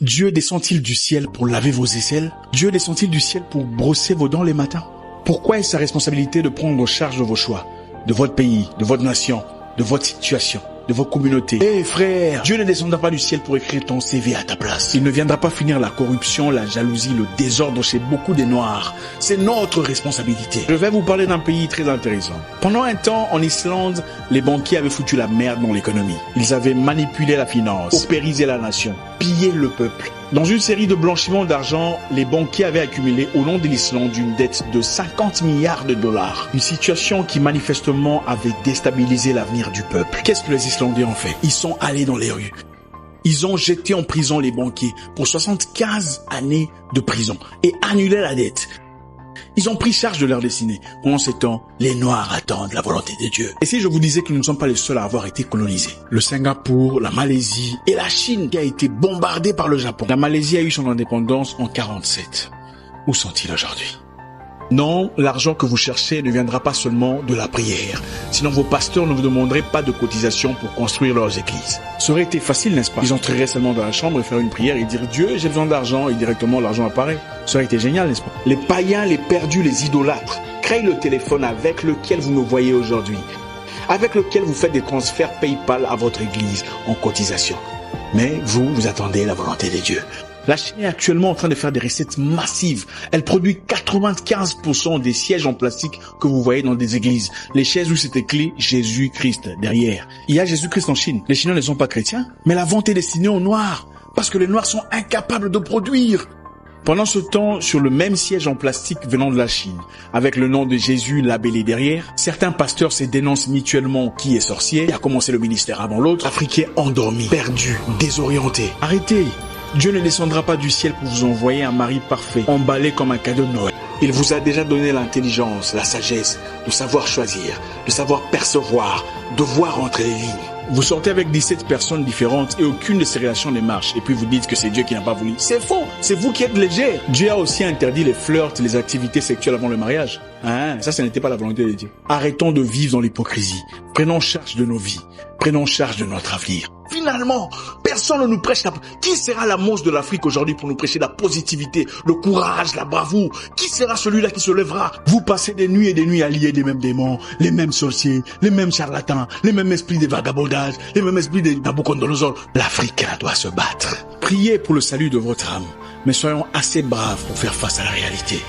Dieu descend-il du ciel pour laver vos aisselles? Dieu descend-il du ciel pour brosser vos dents les matins? Pourquoi est-ce sa responsabilité de prendre charge de vos choix, de votre pays, de votre nation, de votre situation, de vos communautés? Eh frère, Dieu ne descendra pas du ciel pour écrire ton CV à ta place. Il ne viendra pas finir la corruption, la jalousie, le désordre chez beaucoup des Noirs. C'est notre responsabilité. Je vais vous parler d'un pays très intéressant. Pendant un temps, en Islande, les banquiers avaient foutu la merde dans l'économie. Ils avaient manipulé la finance, paupérisé la nation, pillé le peuple. Dans une série de blanchiments d'argent, les banquiers avaient accumulé au nom de l'Islande une dette de 50 milliards de dollars. Une situation qui manifestement avait déstabilisé l'avenir du peuple. Qu'est-ce que les Islandais ont fait? Ils sont allés dans les rues. Ils ont jeté en prison les banquiers pour 75 années de prison et annulé la dette. Ils ont pris charge de leur destinée. Pendant ce temps, les Noirs attendent la volonté de Dieu. Et si je vous disais que nous ne sommes pas les seuls à avoir été colonisés? Le Singapour, la Malaisie et la Chine qui a été bombardée par le Japon. La Malaisie a eu son indépendance en 47. Où sont-ils aujourd'hui? Non, l'argent que vous cherchez ne viendra pas seulement de la prière. Sinon vos pasteurs ne vous demanderaient pas de cotisation pour construire leurs églises. Ça aurait été facile, n'est-ce pas? Ils entreraient seulement dans la chambre et faire une prière et dire « Dieu, j'ai besoin d'argent » et directement l'argent apparaît. Ça aurait été génial, n'est-ce pas? Les païens, les perdus, les idolâtres créent le téléphone avec lequel vous me voyez aujourd'hui, avec lequel vous faites des transferts PayPal à votre église en cotisation. Mais vous attendez la volonté de Dieu. La Chine est actuellement en train de faire des recettes massives. Elle produit 95% des sièges en plastique que vous voyez dans des églises. Les chaises où c'est écrit Jésus-Christ derrière. Il y a Jésus-Christ en Chine. Les Chinois ne sont pas chrétiens, mais la vente est destinée aux Noirs. Parce que les Noirs sont incapables de produire. Pendant ce temps, sur le même siège en plastique venant de la Chine, avec le nom de Jésus labellé derrière, certains pasteurs se dénoncent mutuellement qui est sorcier, qui a commencé le ministère avant l'autre, Africains endormis, perdus, désorientés. Arrêtez! Dieu ne descendra pas du ciel pour vous envoyer un mari parfait, emballé comme un cadeau de Noël. Il vous a déjà donné l'intelligence, la sagesse, de savoir choisir, de savoir percevoir, de voir entre les lignes. Vous sortez avec 17 personnes différentes et aucune de ces relations ne marche. Et puis vous dites que c'est Dieu qui n'a pas voulu. C'est faux, c'est vous qui êtes léger. Dieu a aussi interdit les flirts, les activités sexuelles avant le mariage. Ça n'était pas la volonté de Dieu. Arrêtons de vivre dans l'hypocrisie. Prenons charge de nos vies. Prenons charge de notre avenir. Finalement, personne ne nous prêche Qui sera la mouche de l'Afrique aujourd'hui pour nous prêcher la positivité, le courage, la bravoure? Qui sera celui-là qui se lèvera? Vous passez des nuits et des nuits à lier des mêmes démons, les mêmes sorciers, les mêmes charlatans, les mêmes esprits de vagabondage, les mêmes esprits de Nabucodonosor. L'Africain doit se battre. Priez pour le salut de votre âme, mais soyons assez braves pour faire face à la réalité.